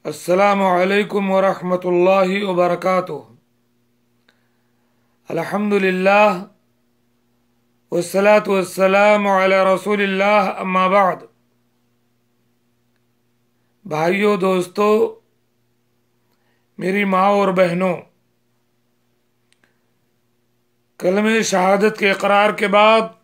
अस्सलामु अलैकुम वरहमतुल्लाहि वबरकातुह। अल्हम्दुलिल्लाह वस्सलातु वस्सलामु अला रसूलिल्लाह, अम्मा बाद। भाइयों, दोस्तों, मेरी माँ और बहनों, कलमे शहादत के इकरार के बाद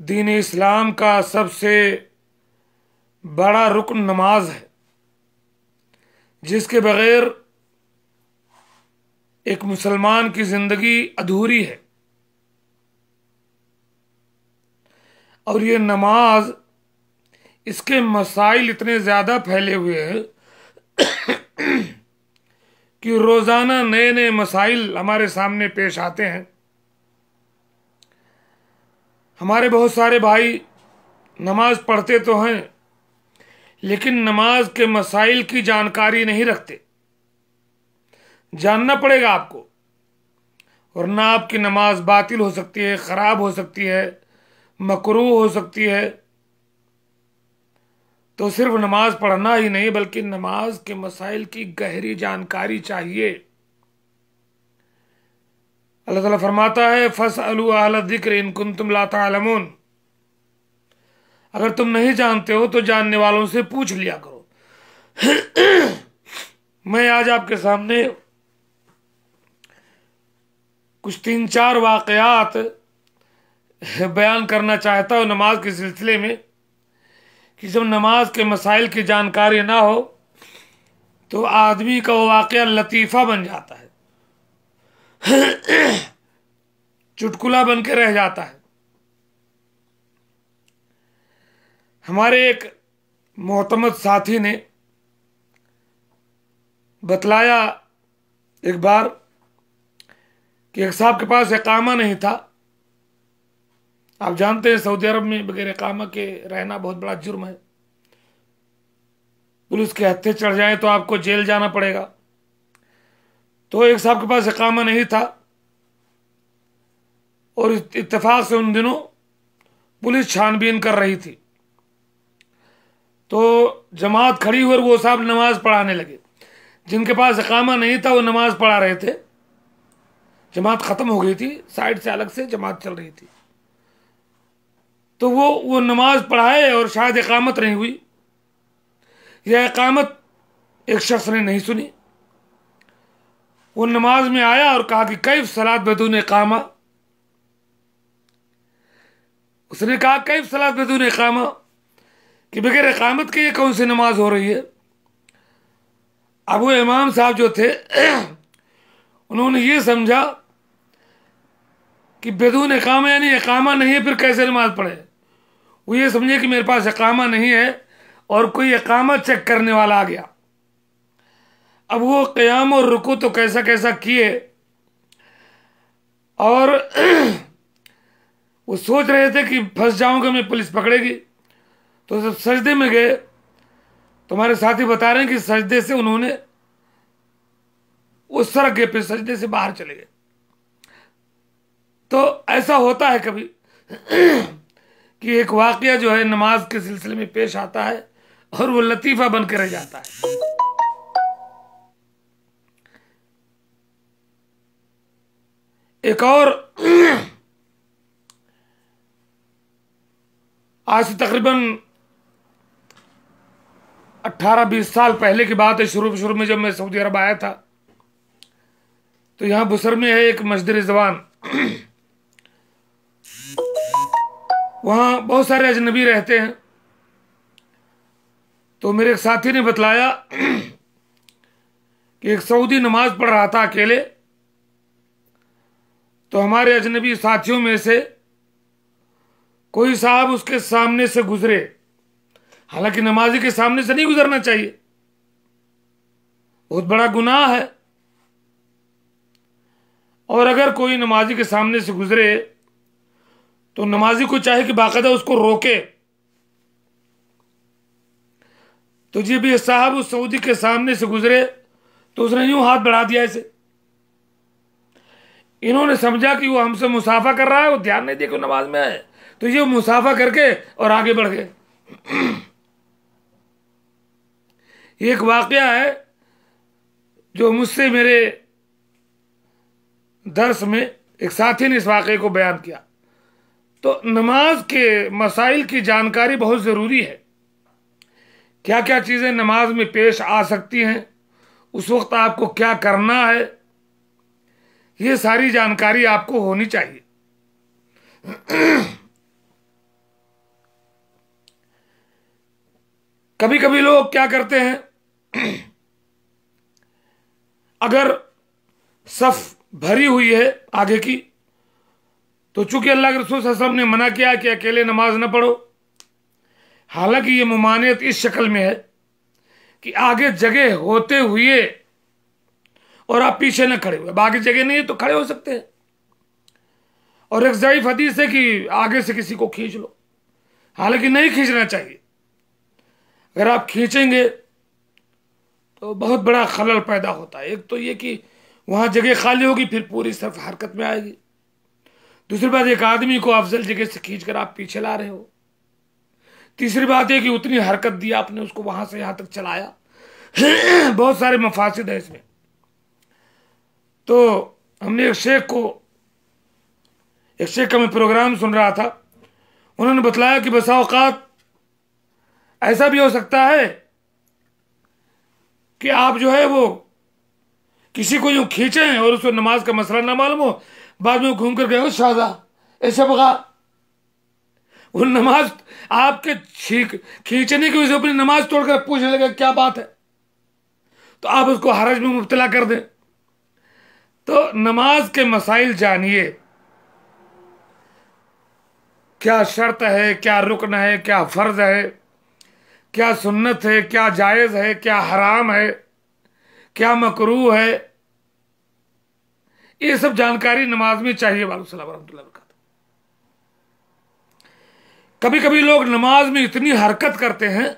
दीन इस्लाम का सबसे बड़ा रुकन नमाज है, जिसके बगैर एक मुसलमान की जिंदगी अधूरी है। और ये नमाज, इसके मसाइल इतने ज़्यादा फैले हुए हैं कि रोज़ाना नए नए मसाइल हमारे सामने पेश आते हैं। हमारे बहुत सारे भाई नमाज पढ़ते तो हैं, लेकिन नमाज के मसाइल की जानकारी नहीं रखते। जानना पड़ेगा आपको, वरना आपकी नमाज बातिल हो सकती है, ख़राब हो सकती है, मकरूह हो सकती है। तो सिर्फ नमाज पढ़ना ही नहीं, बल्कि नमाज के मसाइल की गहरी जानकारी चाहिए। अल्लाह ताला फरमाता है, फसअलू अहल ज़िक्र इन कुंतुम ला तालमून। अगर तुम नहीं जानते हो तो जानने वालों से पूछ लिया करो। मैं आज आपके सामने कुछ 3-4 वाक़यात बयान करना चाहता हूँ नमाज के सिलसिले में, कि जब नमाज के मसाइल की जानकारी ना हो तो आदमी का वो वाक़या लतीफ़ा बन जाता है, चुटकुला बन के रह जाता है। हमारे एक मोहतमद साथी ने बतलाया एक बार कि एक साहब के पास इकामा नहीं था। आप जानते हैं सऊदी अरब में बगैर इकामा के रहना बहुत बड़ा जुर्म है। पुलिस के हत्थे चढ़ जाए तो आपको जेल जाना पड़ेगा। तो एक साहब के पास इकामा नहीं था, और इत्तेफाक से उन दिनों पुलिस छानबीन कर रही थी। तो जमात खड़ी हुई और वो साहब नमाज पढ़ाने लगे। जिनके पास इकामा नहीं था वो नमाज पढ़ा रहे थे। जमात ख़त्म हो गई थी, साइड से अलग से जमात चल रही थी। तो वो नमाज पढ़ाए और शायद इकामत नहीं हुई, या इकामत एक शख्स ने नहीं सुनी। वो नमाज में आया और कहा कि कैफ सलात बदून इकामा। उसने कहा कैफ सलात बदून इकामा, कि बगैर इकामत के ये कौन सी नमाज हो रही है। अब वो इमाम साहब जो थे उन्होंने ये समझा कि बदून इकामा यानी इकामा नहीं है, फिर कैसे नमाज पढ़े। वो ये समझे कि मेरे पास इकामा नहीं है और कोई इकामा चेक करने वाला आ गया। अब वो क़याम और रुकू तो कैसा कैसा किए, और वो सोच रहे थे कि फंस जाऊंगा मैं, पुलिस पकड़ेगी। तो जब सजदे में गए तो हमारे साथी बता रहे हैं कि सजदे से उन्होंने उस सड़क के पे सजदे से बाहर चले गए। तो ऐसा होता है कभी कि एक वाक़या जो है नमाज के सिलसिले में पेश आता है और वो लतीफ़ा बन के रह जाता है। एक और आज से तकरीबन 18-20 साल पहले की बात है। शुरू में जब मैं सऊदी अरब आया था तो यहाँ बुसर में है एक मस्जिद रिजवान। वहाँ बहुत सारे अजनबी रहते हैं। तो मेरे एक साथी ने बतलाया कि एक सऊदी नमाज पढ़ रहा था अकेले। तो हमारे अजनबी साथियों में से कोई साहब उसके सामने से गुजरे। हालांकि नमाजी के सामने से नहीं गुजरना चाहिए, बहुत बड़ा गुनाह है। और अगर कोई नमाजी के सामने से गुजरे तो नमाजी को चाहे कि बाकायदा उसको रोके। तो जी भी साहब उस सऊदी के सामने से गुजरे तो उसने यूं हाथ बढ़ा दिया ऐसे। इन्होंने समझा कि वो हमसे मुसाफा कर रहा है, वो ध्यान नहीं दिया कि नमाज में है। तो ये मुसाफा करके और आगे बढ़ गए। एक वाकया है जो मुझसे मेरे दर्स में एक साथी ने इस वाकये को बयान किया। तो नमाज के मसाइल की जानकारी बहुत ज़रूरी है। क्या क्या चीज़ें नमाज में पेश आ सकती हैं, उस वक्त आपको क्या करना है, ये सारी जानकारी आपको होनी चाहिए। कभी कभी लोग क्या करते हैं, अगर सफ भरी हुई है आगे की, तो चूंकि अल्लाह के रसूल सल्लल्लाहु अलैहि वसल्लम ने मना किया कि अकेले नमाज न पढ़ो, हालांकि ये ममानियत इस शक्ल में है कि आगे जगह होते हुए और आप पीछे न खड़े हुए। अब आगे जगह नहीं है तो खड़े हो सकते हैं, और एक ज़ईफ हदीस है कि आगे से किसी को खींच लो, हालांकि नहीं खींचना चाहिए। अगर आप खींचेंगे तो बहुत बड़ा खलल पैदा होता है। एक तो ये कि वहां जगह खाली होगी, फिर पूरी सफ हरकत में आएगी। दूसरी बात, एक आदमी को अफजल जगह से खींचकर आप पीछे ला रहे हो। तीसरी बात यह कि उतनी हरकत दी आपने, उसको वहां से यहां तक चलाया। बहुत सारे मफासिद है इसमें। तो हमने एक शेख का मैं प्रोग्राम सुन रहा था, उन्होंने बतलाया कि बसा औकात ऐसा भी हो सकता है कि आप जो है वो किसी को यूं खींचे और उसको नमाज का मसला ना मालूम हो, बाद में घूम कर गए शादा ऐसे बगा, वो नमाज आपके खींचने की वजह से अपनी नमाज तोड़कर पूछने लगे क्या बात है, तो आप उसको हरज में मुब्तला कर दें। तो नमाज के मसाइल जानिए, क्या शर्त है, क्या रुकन है, क्या फर्ज है, क्या सुन्नत है, क्या जायज़ है, क्या हराम है, क्या मकरूह है, ये सब जानकारी नमाज में चाहिए। वालेकुम रहमतुल्लाहि व बरकातहू। कभी कभी लोग नमाज में इतनी हरकत करते हैं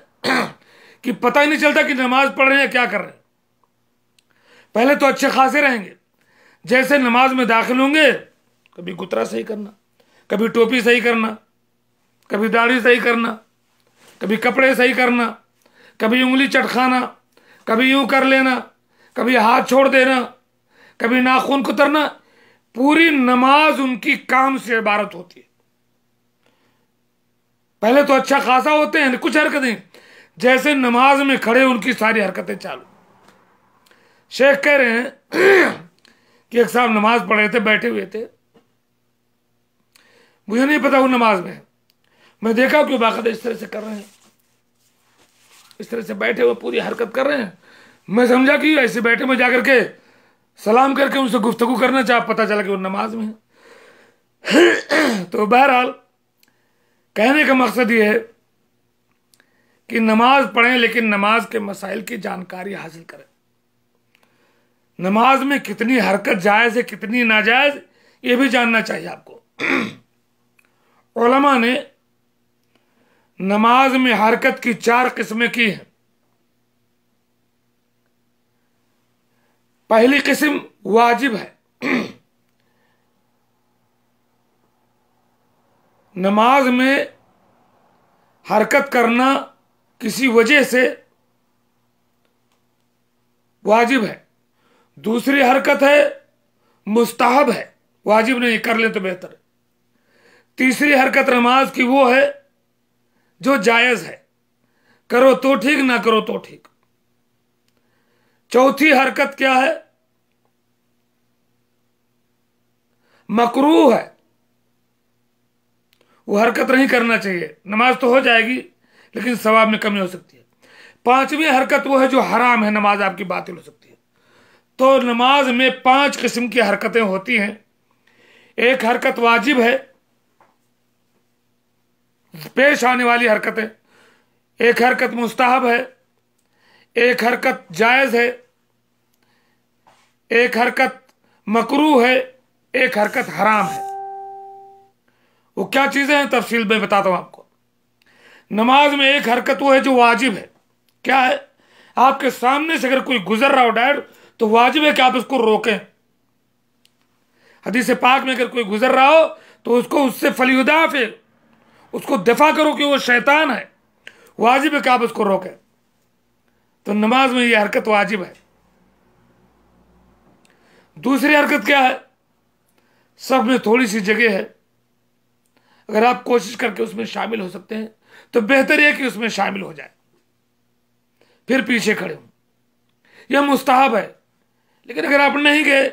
कि पता ही नहीं चलता कि नमाज पढ़ रहे हैं क्या कर रहे हैं। पहले तो अच्छे खासे रहेंगे, जैसे नमाज में दाखिल होंगे कभी गुतरा सही करना, कभी टोपी सही करना, कभी दाढ़ी सही करना, कभी कपड़े सही करना, कभी उंगली चटखाना, कभी यूं कर लेना, कभी हाथ छोड़ देना, कभी नाखून कुतरना। पूरी नमाज उनकी काम से इबारत होती है। पहले तो अच्छा खासा होते हैं, कुछ हरकतें जैसे नमाज में खड़े उनकी सारी हरकतें चालू। शेख कह रहे हैं कि एक साहब नमाज पढ़ रहे थे, बैठे हुए थे, मुझे नहीं पता वो नमाज में है, मैं देखा कि बाकायदा इस तरह से कर रहे हैं, इस तरह से बैठे हुए पूरी हरकत कर रहे हैं। मैं समझा कि ऐसे बैठे में जाकर के सलाम करके उनसे गुफ्तगू करना चाह, पता चला कि वो नमाज में है। तो बहरहाल कहने का मकसद ये है कि नमाज पढ़ें, लेकिन नमाज के मसाइल की जानकारी हासिल करें। नमाज में कितनी हरकत जायज़ है, कितनी नाजायज़, ये भी जानना चाहिए आपको। उलमा ने नमाज में हरकत की 4 किस्में की हैं। पहली किस्म वाजिब है। नमाज में हरकत करना किसी वजह से वाजिब है। दूसरी हरकत है मुस्ताहब है, वाजिब नहीं, कर ले तो बेहतर है। तीसरी हरकत नमाज की वो है जो जायज़ है, करो तो ठीक, ना करो तो ठीक। चौथी हरकत क्या है? मकरूह है, वो हरकत नहीं करना चाहिए। नमाज तो हो जाएगी लेकिन सवाब में कमी हो सकती है। पांचवी हरकत वो है जो हराम है, नमाज आपकी बातिल हो सकती है। तो नमाज में 5 किस्म की हरकतें होती हैं। एक हरकत वाजिब है, पेश आने वाली हरकतें। एक हरकत मुस्ताहब है, एक हरकत जायज़ है, एक हरकत मकरूह है, एक हरकत हराम है। वो क्या चीजें हैं तफसील में बताता हूं आपको। नमाज में एक हरकत वो है जो वाजिब है। क्या है? आपके सामने से अगर कोई गुजर रहा हो डायरेक्ट, तो वाजिब है कि आप उसको रोकें। हदीस पाक में अगर कोई गुजर रहा हो तो उसको उससे फलियुदाफे, उसको दफा करो कि वो शैतान है। वाजिब है कि आप उसको रोकें। तो नमाज में यह हरकत वाजिब है। दूसरी हरकत क्या है? सब में थोड़ी सी जगह है, अगर आप कोशिश करके उसमें शामिल हो सकते हैं तो बेहतर है कि उसमें शामिल हो जाए, फिर पीछे खड़े हों। यह मुस्ताहब है। लेकिन अगर आप नहीं गए,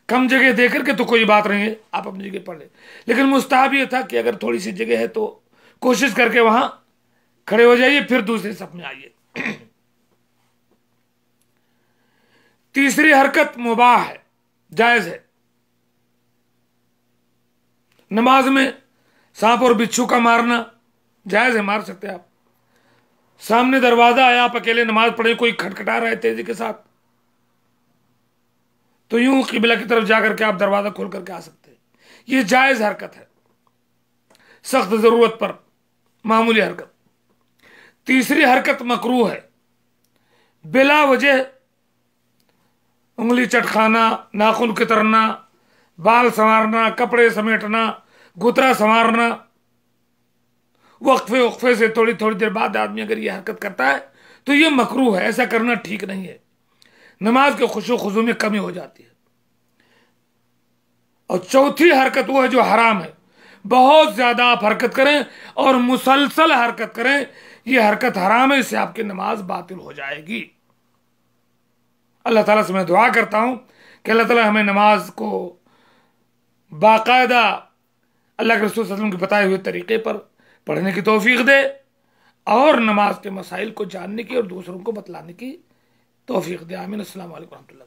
कम जगह देकर के, तो कोई बात नहीं है, आप अपनी जगह पढ़ ले। लेकिन मुस्ताहब यह था कि अगर थोड़ी सी जगह है तो कोशिश करके वहां खड़े हो जाइए, फिर दूसरे सफ में आइए। तीसरी हरकत मुबाह है, जायज है। नमाज में सांप और बिच्छू का मारना जायज है, मार सकते हैं आप। सामने दरवाजा है, आप अकेले नमाज पढ़े, कोई खटखटा रहा है तेजी के साथ, तो यूं किबला की तरफ जाकर के आप दरवाजा खोल करके आ सकते हैं। यह जायज हरकत है, सख्त जरूरत पर मामूली हरकत। तीसरी हरकत मकरूह है, बिला वजह उंगली चटखाना, नाखून कतरना, बाल संवारना, कपड़े समेटना, गुतरा संवारना, वक्फे वक्फे से थोड़ी थोड़ी देर बाद आदमी अगर यह हरकत करता है तो यह मकरूह है, ऐसा करना ठीक नहीं है। नमाज के खुशू खुजू में कमी हो जाती है। और चौथी हरकत वो है जो हराम है, बहुत ज्यादा आप हरकत करें और मुसलसल हरकत करें, यह हरकत हराम है, इससे आपकी नमाज बातिल हो जाएगी। अल्लाह ताला से मैं दुआ करता हूं कि अल्लाह ताला हमें नमाज को बाकायदा अल्लाह के रसूल सल्लल्लाहु अलैहि वसल्लम के बताए हुए तरीके पर पढ़ने की तौफीक दे, और नमाज के मसाइल को जानने की और दूसरों को बतलाने की तौफीक दे। आमीन। अस्सलाम वालेकुम रहमतुल्लाह।